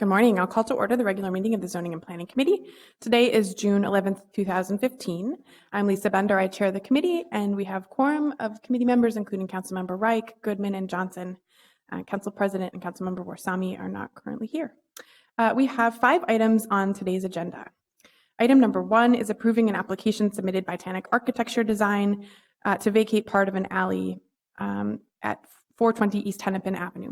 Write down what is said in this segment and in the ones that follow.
Good morning. I'll call to order the regular meeting of the Zoning and Planning Committee. Today is June 11th, 2015. I'm Lisa Bender. I chair the committee, and we have quorum of committee members, including Councilmember Reich, Goodman, and Johnson. Council President and Councilmember Warsami are not currently here. We have 5 items on today's agenda. Item number 1 is approving an application submitted by Tannic Architecture Design to vacate part of an alley at 420 East Hennepin Avenue.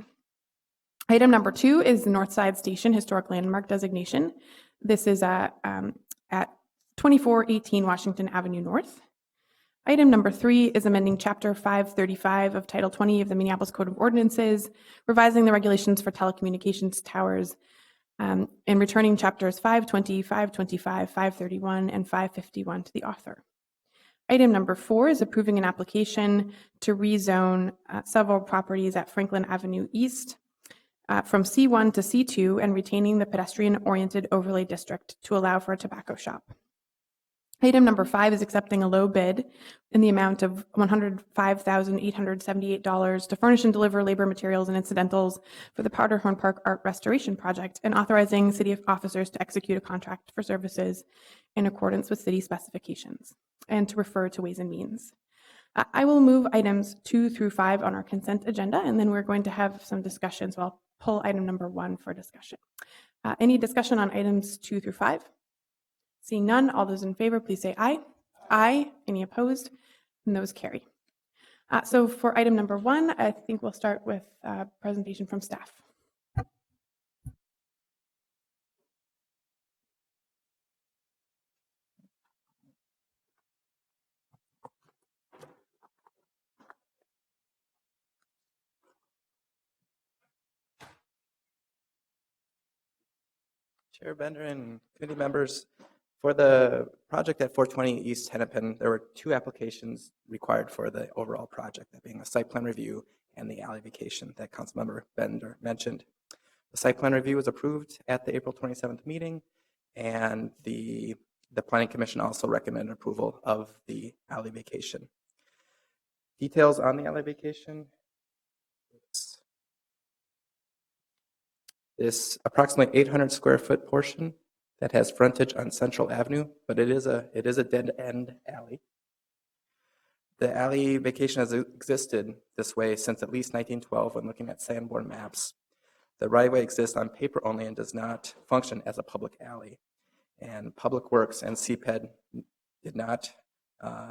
Item number 2 is the Northside Station Historic Landmark designation. This is at 2418 Washington Avenue North. Item number 3 is amending Chapter 535 of Title 20 of the Minneapolis Code of Ordinances, revising the regulations for telecommunications towers, and returning Chapters 520, 525, 531, and 551 to the author. Item number 4 is approving an application to rezone several properties at Franklin Avenue East from C1 to C2 and retaining the pedestrian-oriented overlay district to allow for a tobacco shop. Item number 5 is accepting a low bid in the amount of $105,878 to furnish and deliver labor materials and incidentals for the Powderhorn Park Art Restoration Project and authorizing city officers to execute a contract for services in accordance with city specifications and to refer to Ways and Means. I will move items 2 through 5 on our consent agenda, and then we're going to have some discussion, so I'll pull item number 1 for discussion. Any discussion on items 2 through 5? Seeing none, all those in favor, please say aye. Aye. Any opposed? And those carry. So for item number 1, I think we'll start with a presentation from staff. Chair Bender and committee members, for the project at 420 East Hennepin, there were 2 applications required for the overall project, that being a site plan review and the alley vacation that Councilmember Bender mentioned. The site plan review was approved at the April 27th meeting, and the Planning Commission also recommended approval of the alley vacation. Details on the alley vacation. This approximately 800 square foot portion that has frontage on Central Avenue, but it is a dead end alley. The alley vacation has existed this way since at least 1912 when looking at Sanborn maps. The right-of-way exists on paper only and does not function as a public alley. And Public Works and CPED did not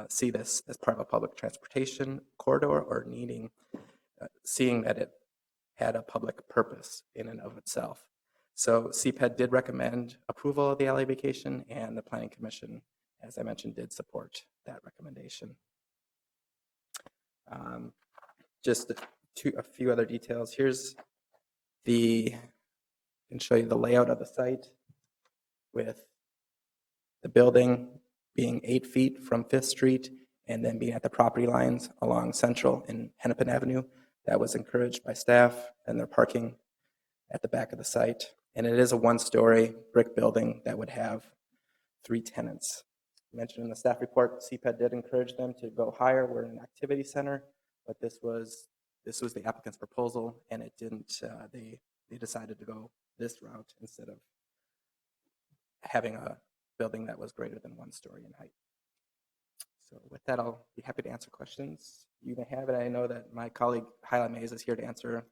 see this as part of a public transportation corridor or seeing that it had a public purpose in and of itself. So CPED did recommend approval of the alley vacation, and the Planning Commission, as I mentioned, did support that recommendation. Just a few other details. Here's I can show you the layout of the site with the building being 8 feet from 5th Street and then being at the property lines along Central and Hennepin Avenue. That was encouraged by staff, and they're parking at the back of the site. And it is a 1-story brick building that would have 3 tenants. Mentioned in the staff report, CPED did encourage them to go higher. We're in an activity center, but this was the applicant's proposal, and it didn't. They decided to go this route instead of having a building that was greater than 1 story in height. So with that, I'll be happy to answer questions you may have. And I know that my colleague, Hyla Mays, is here to answer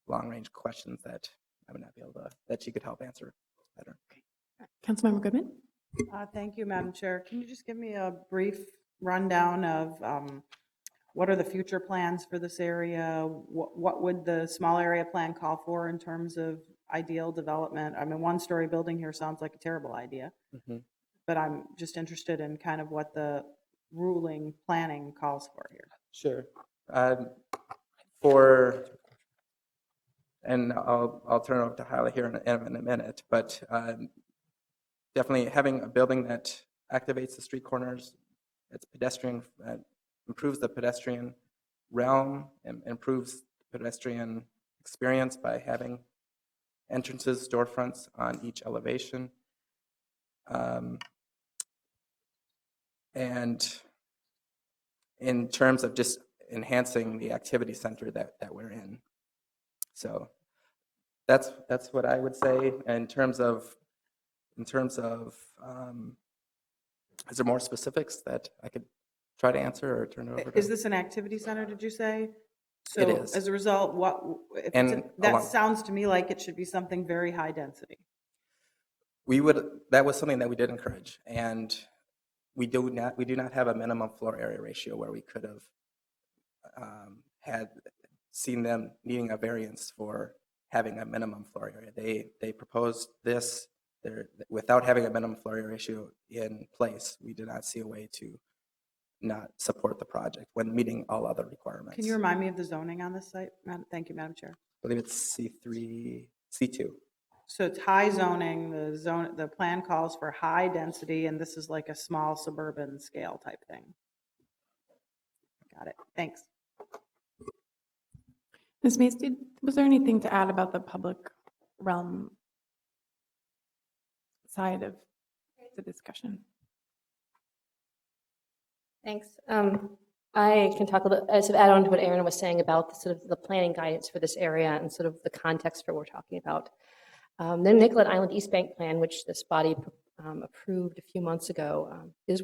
long-range questions that I would not be able to, that she could help answer better. Okay. Councilmember Goodman? Thank you, Madam Chair. Can you just give me a brief rundown of what are the future plans for this area? What would the small area plan call for in terms of ideal development? I mean, 1-story building here sounds like a terrible idea, but I'm just interested in kind of what the ruling planning calls for here. Sure. And I'll turn it over to Hyla here in a minute, but definitely having a building that activates the street corners, it's pedestrian, improves the pedestrian realm and improves the pedestrian experience by having entrances, storefronts on each elevation. And in terms of just enhancing the activity center that we're in. So That's what I would say in terms of, is there more specifics that I could try to answer or turn it over to? Is this an activity center, did you say? So It is. as a result, what, if And that along- sounds to me like it should be something very high density. That was something that we did encourage, and we do not have a minimum floor area ratio where we could have had seen them needing a variance for having a minimum floor area. They proposed this without having a minimum floor area ratio in place. We did not see a way to not support the project when meeting all other requirements. Can you remind me of the zoning on this site? Thank you, Madam Chair. I believe it's C3, C2. So it's high zoning, the plan calls for high density, and this is like a small suburban scale type thing. Got it, thanks. Ms. Mays, was there anything to add about the public realm side of the discussion? Thanks. I can talk a little, sort of add on to what Aaron was saying about sort of the planning guidance for this area and sort of the context for what we're talking about. The Nicollet Island East Bank Plan, which this body approved a few months ago, is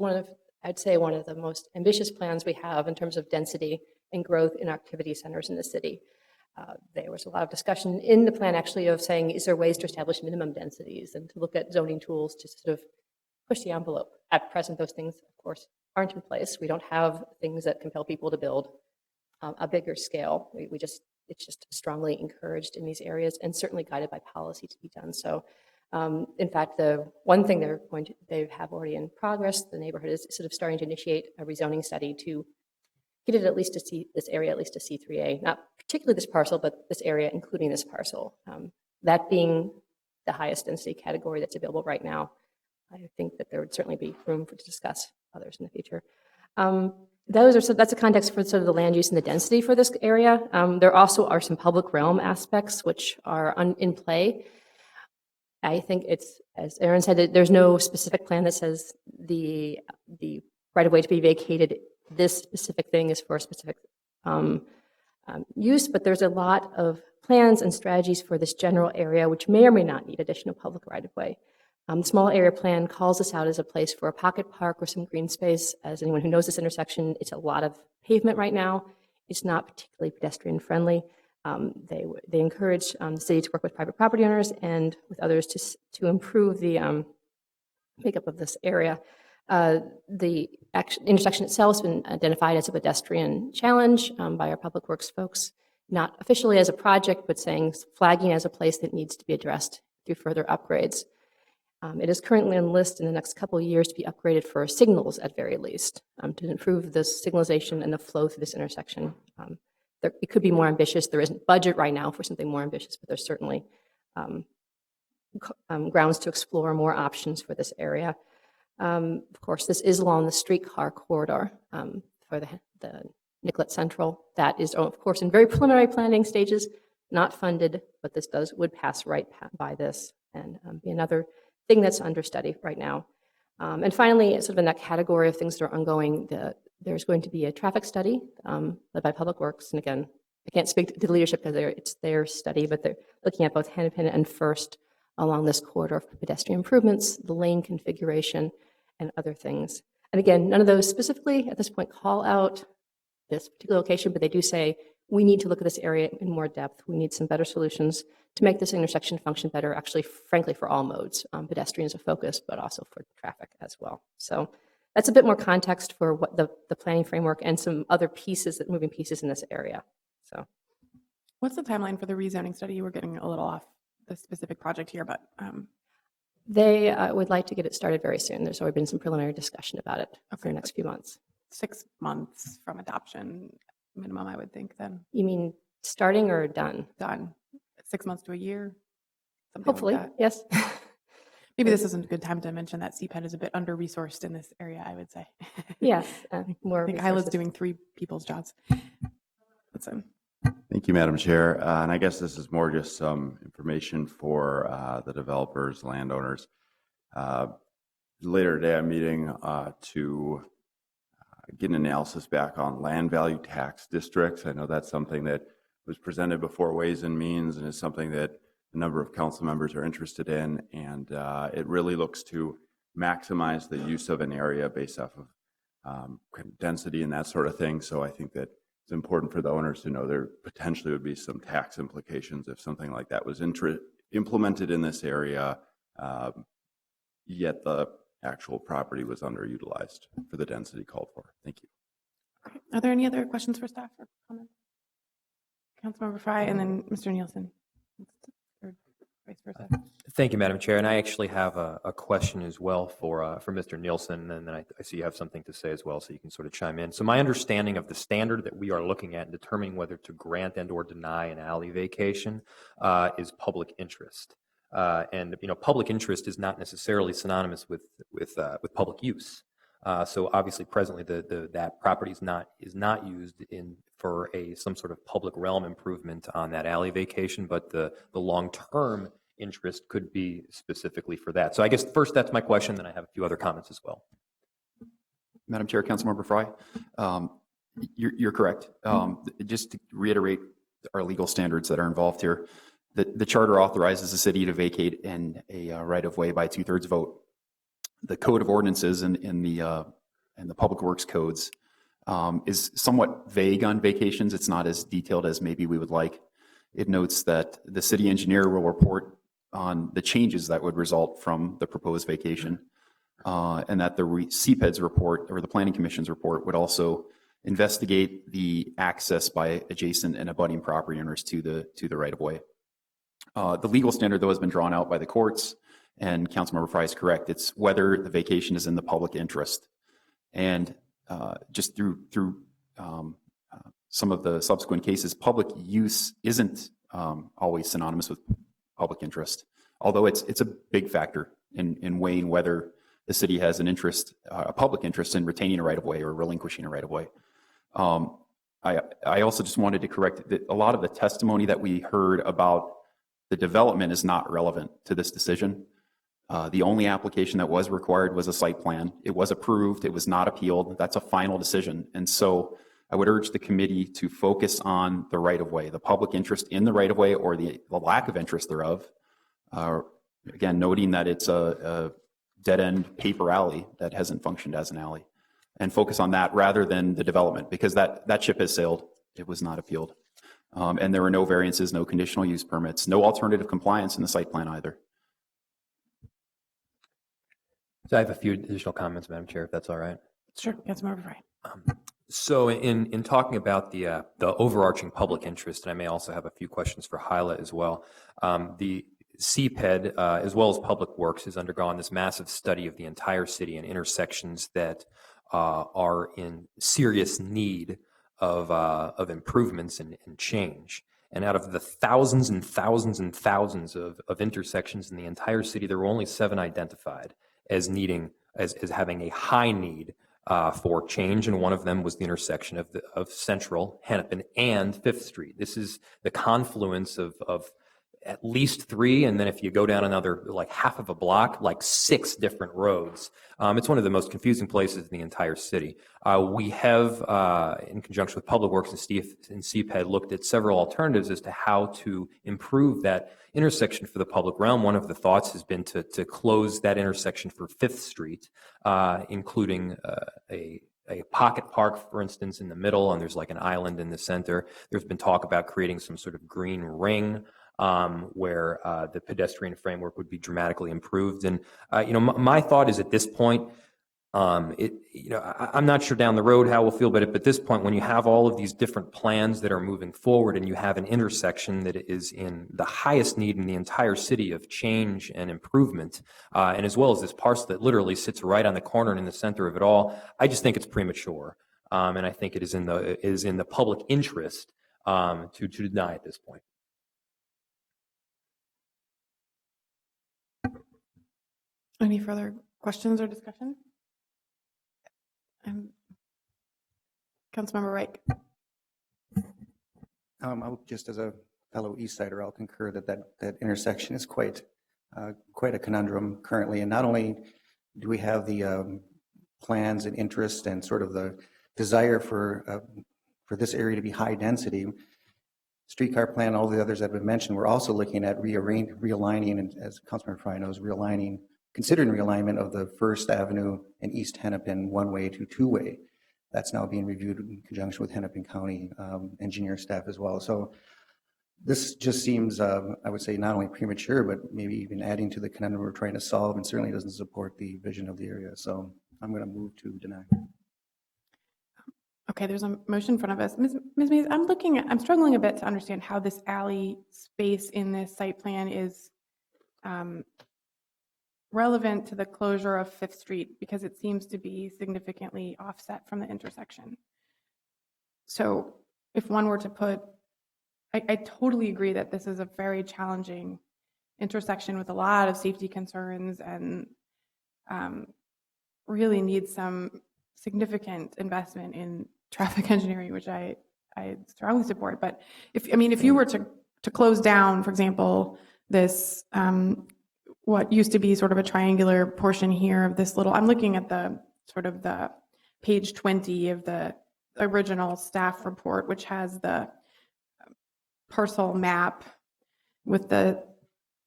I'd say one of the most ambitious plans we have in terms of density and growth in activity centers in the city. There was a lot of discussion in the plan actually of saying, is there ways to establish minimum densities and to look at zoning tools to sort of push the envelope. At present, those things, of course, aren't in place. We don't have things that compel people to build a bigger scale. It's just strongly encouraged in these areas and certainly guided by policy to be done. So, in fact, the one thing they have already in progress, the neighborhood is sort of starting to initiate a rezoning study to get it at least to see this area at least to C3A, not particularly this parcel, but this area, including this parcel. That being the highest density category that's available right now, I think that there would certainly be room to discuss others in the future. That's a context for sort of the land use and the density for this area. There also are some public realm aspects which are in play. I think it's, as Aaron said, that there's no specific plan that says the right of way to be vacated. This specific thing is for a specific use, but there's a lot of plans and strategies for this general area which may or may not need additional public right of way. The small area plan calls this out as a place for a pocket park or some green space. As anyone who knows this intersection, it's a lot of pavement right now. It's not particularly pedestrian friendly. They encourage the city to work with private property owners and with others to improve the makeup of this area. The intersection itself has been identified as a pedestrian challenge by our public works folks, not officially as a project, but flagging as a place that needs to be addressed through further upgrades. It is currently on the list in the next couple of years to be upgraded for signals at very least, to improve the signalization and the flow through this intersection. It could be more ambitious. There isn't budget right now for something more ambitious, but there's certainly grounds to explore more options for this area. Of course, this is along the streetcar corridor for the Nicollet Central. That is, of course, in very preliminary planning stages, not funded, but this would pass right by this and be another thing that's under study right now. And finally, sort of in that category of things that are ongoing, there's going to be a traffic study led by Public Works. And again, I can't speak to the leadership because it's their study, but they're looking at both Hennepin and First along this corridor for pedestrian improvements, the lane configuration, and other things. And again, none of those specifically at this point call out this particular location, but they do say, we need to look at this area in more depth. We need some better solutions to make this intersection function better, actually, frankly, for all modes. Pedestrians a focus, but also for traffic as well. So that's a bit more context for what the planning framework and some other moving pieces in this area. So, what's the timeline for the rezoning study? We're getting a little off the specific project here, but they would like to get it started very soon. There's already been some preliminary discussion about it for the next few months. 6 months from adoption minimum, I would think then. You mean starting or done? Done. 6 months to a year? Hopefully, like yes. Maybe this isn't a good time to mention that CPED is a bit under-resourced in this area, I would say. Yes, more I think Isla's doing 3 people's jobs. That's it. Thank you, Madam Chair. And I guess this is more just some information for the developers, landowners. Later today, I'm meeting to get an analysis back on land value tax districts. I know that's something that was presented before Ways and Means and is something that a number of council members are interested in, and it really looks to maximize the use of an area based off of density and that sort of thing. So I think that it's important for the owners to know there potentially would be some tax implications if something like that was implemented in this area, yet the actual property was underutilized for the density called for. Thank you. Okay. Are there any other questions for staff or comments? Councilmember Fry and then Mr. Nielsen. Or vice versa. Thank you, Madam Chair. And I actually have a question as well for Mr. Nielsen, and then I see you have something to say as well, so you can sort of chime in. So my understanding of the standard that we are looking at in determining whether to grant and or deny an alley vacation is public interest. And public interest is not necessarily synonymous with public use. So obviously, presently, that property is not used for some sort of public realm improvement on that alley vacation, but the long-term interest could be specifically for that. So I guess first that's my question, then I have a few other comments as well. Madam Chair, Councilmember Fry, you're correct. Just to reiterate our legal standards that are involved here, the charter authorizes the city to vacate in a right-of-way by 2/3 vote. The Code of Ordinances in the Public Works codes is somewhat vague on vacations. It's not as detailed as maybe we would like. It notes that the city engineer will report on the changes that would result from the proposed vacation, and that the CPED's report or the Planning Commission's report would also investigate the access by adjacent and abutting property owners to the right-of-way. The legal standard, though, has been drawn out by the courts, and Councilmember Fry is correct. It's whether the vacation is in the public interest. And just through some of the subsequent cases, public use isn't always synonymous with public interest, although it's a big factor in weighing whether the city has an interest, a public interest in retaining a right-of-way or relinquishing a right-of-way. I also just wanted to correct that a lot of the testimony that we heard about the development is not relevant to this decision. The only application that was required was a site plan. It was approved. It was not appealed. That's a final decision. And so I would urge the committee to focus on the right-of-way, the public interest in the right-of-way or the lack of interest thereof. Again, noting that it's a dead-end paper alley that hasn't functioned as an alley. And focus on that rather than the development, because that ship has sailed. It was not appealed. And there were no variances, no conditional use permits, no alternative compliance in the site plan either. So I have a few additional comments, Madam Chair, if that's all right. Sure, Councilmember Fry. So in talking about the overarching public interest, and I may also have a few questions for Hyla as well, the CPED, as well as Public Works, has undergone this massive study of the entire city and intersections that are in serious need of improvements and change. And out of the thousands and thousands and thousands of intersections in the entire city, there were only 7 identified as having a high need for change, and one of them was the intersection of Central, Hennepin, and 5th Street. This is the confluence of at least 3, and then if you go down another like half of a block, like 6 different roads. It's one of the most confusing places in the entire city. We have, in conjunction with Public Works and CPED, looked at several alternatives as to how to improve that intersection for the public realm. One of the thoughts has been to close that intersection for 5th Street, including a pocket park, for instance, in the middle, and there's like an island in the center. There's been talk about creating some sort of green ring where the pedestrian framework would be dramatically improved. And my thought is at this point, I'm not sure down the road how we'll feel about it, but at this point, when you have all of these different plans that are moving forward, and you have an intersection that is in the highest need in the entire city of change and improvement, and as well as this parcel that literally sits right on the corner and in the center of it all, I just think it's premature, and I think it is in the public interest to deny at this point. Any further questions or discussion? Councilmember Reich. Just as a fellow East Sider, I'll concur that intersection is quite a conundrum currently. And not only do we have the plans and interest and sort of the desire for this area to be high density, streetcar plan, all the others that have been mentioned, we're also looking at realigning, and as Councilmember Fry knows, considering realignment of the First Avenue and East Hennepin one-way to two-way. That's now being reviewed in conjunction with Hennepin County engineer staff as well. So this just seems, I would say, not only premature, but maybe even adding to the conundrum we're trying to solve, and certainly doesn't support the vision of the area. So I'm going to move to deny. Okay, there's a motion in front of us. Ms. Mays, I'm struggling a bit to understand how this alley space in this site plan is relevant to the closure of Fifth Street, because it seems to be significantly offset from the intersection. So if one were to put, I totally agree that this is a very challenging intersection with a lot of safety concerns, and really needs some significant investment in traffic engineering, which I strongly support. But if you were to close down, for example, this what used to be sort of a triangular portion here of this little, I'm looking at the sort of the page 20 of the original staff report, which has the parcel map with the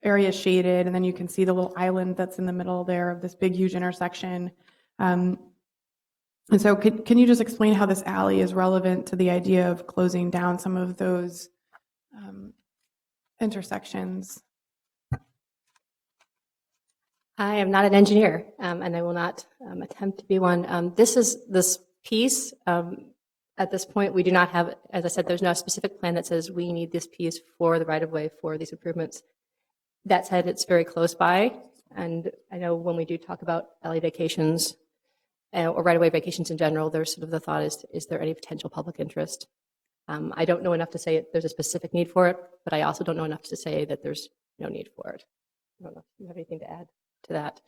area shaded, and then you can see the little island that's in the middle there of this big, huge intersection. And so can you just explain how this alley is relevant to the idea of closing down some of those intersections? I am not an engineer, and I will not attempt to be one. This piece, at this point, we do not have, as I said, there's no specific plan that says we need this piece for the right-of-way for these improvements. That said, it's very close by, and I know when we do talk about alley vacations or right-of-way vacations in general, there's sort of the thought is there any potential public interest? I don't know enough to say there's a specific need for it, but I also don't know enough to say that there's no need for it. I don't know if you have anything to add to that.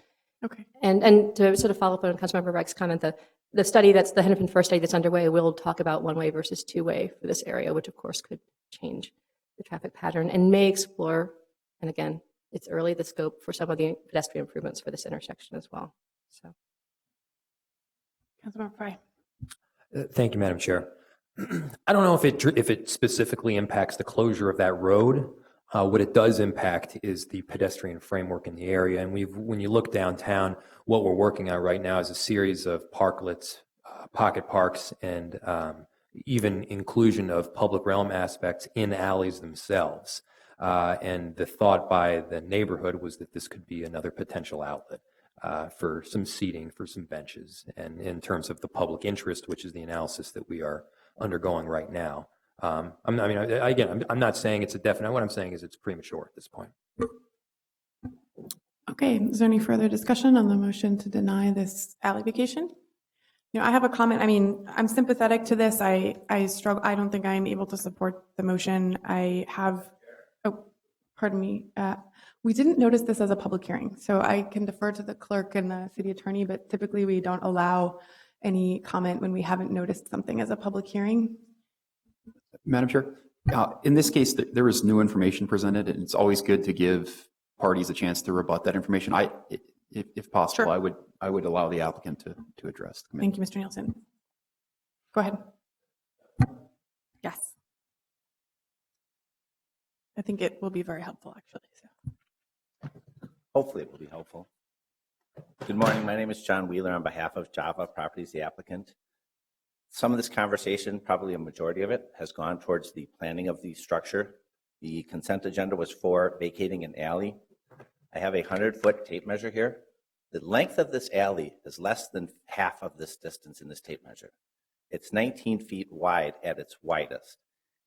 Okay. And to sort of follow up on Councilmember Reich's comment, the study that's the Hennepin First study that's underway will talk about one-way versus two-way for this area, which of course could change the traffic pattern and may explore, and again, it's early, the scope for some of the pedestrian improvements for this intersection as well. So, Councilmember Fry. Thank you, Madam Chair. I don't know if it specifically impacts the closure of that road. What it does impact is the pedestrian framework in the area. And when you look downtown, what we're working on right now is a series of parklets, pocket parks, and even inclusion of public realm aspects in alleys themselves. And the thought by the neighborhood was that this could be another potential outlet for some seating, for some benches, and in terms of the public interest, which is the analysis that we are undergoing right now. I'm not saying it's a definite. What I'm saying is it's premature at this point. Okay, is there any further discussion on the motion to deny this alley vacation? I have a comment. I'm sympathetic to this. I struggle. I don't think I'm able to support the motion. Pardon me. We didn't notice this as a public hearing, so I can defer to the clerk and the city attorney, but typically we don't allow any comment when we haven't noticed something as a public hearing. Madam Chair, in this case, there was new information presented, and it's always good to give parties a chance to rebut that information. If possible, Sure. I would allow the applicant to address the committee. Thank you, Mr. Nielsen. Go ahead. Yes. I think it will be very helpful, actually. So. Hopefully it will be helpful. Good morning. My name is John Wheeler on behalf of Java Properties, the applicant. Some of this conversation, probably a majority of it, has gone towards the planning of the structure. The consent agenda was for vacating an alley. I have a 100-foot tape measure here. The length of this alley is less than half of this distance in this tape measure. It's 19 feet wide at its widest.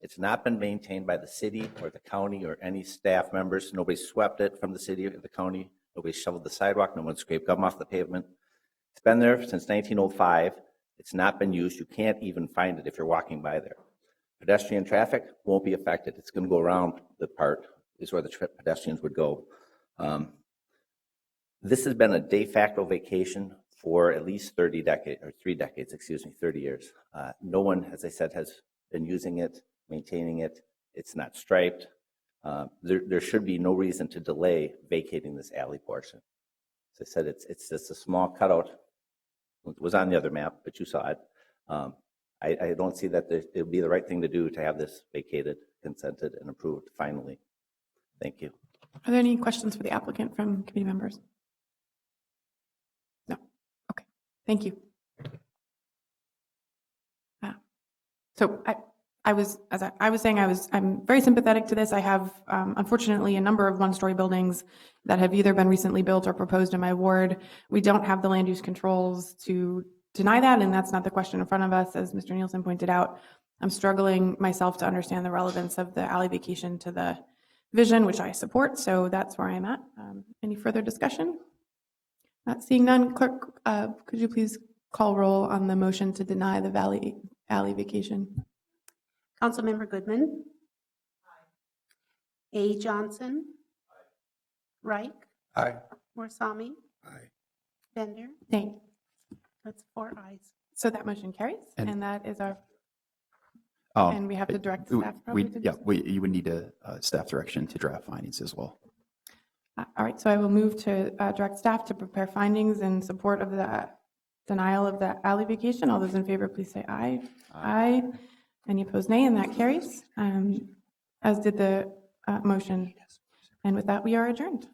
It's not been maintained by the city or the county or any staff members. Nobody swept it from the city or the county. Nobody shoveled the sidewalk. No one scraped gum off the pavement. It's been there since 1905. It's not been used. You can't even find it if you're walking by there. Pedestrian traffic won't be affected. It's going to go around the part is where the pedestrians would go. This has been a de facto vacation for at least 30 years. No one, as I said, has been using it, maintaining it. It's not striped. There should be no reason to delay vacating this alley portion. As I said, it's just a small cutout. It was on the other map, but you saw it. I don't see that it would be the right thing to do to have this vacated. consented and approved finally. Thank you. Are there any questions for the applicant from committee members? No. Okay. Thank you. So I was saying, I'm very sympathetic to this. I have, unfortunately, a number of one-story buildings that have either been recently built or proposed in my ward. We don't have the land use controls to deny that, and that's not the question in front of us, as Mr. Nielsen pointed out. I'm struggling myself to understand the relevance of the alley vacation to the vision, which I support, so that's where I'm at. Any further discussion? Not seeing none. Clerk, could you please call roll on the motion to deny the alley vacation? Councilmember Goodman. A. Johnson. Reich. Aye. Warsame. Aye. Bender. Nay. That's 4 ayes. So that motion carries, And- and that is our, Um, and we have to direct we- staff probably to do so. you would need a staff direction to draft findings as well. All right, so I will move to direct staff to prepare findings in support of the denial of the alley vacation. All those in favor, please say aye. Aye. Any opposed, nay, and that carries, as did the motion. And with that, we are adjourned.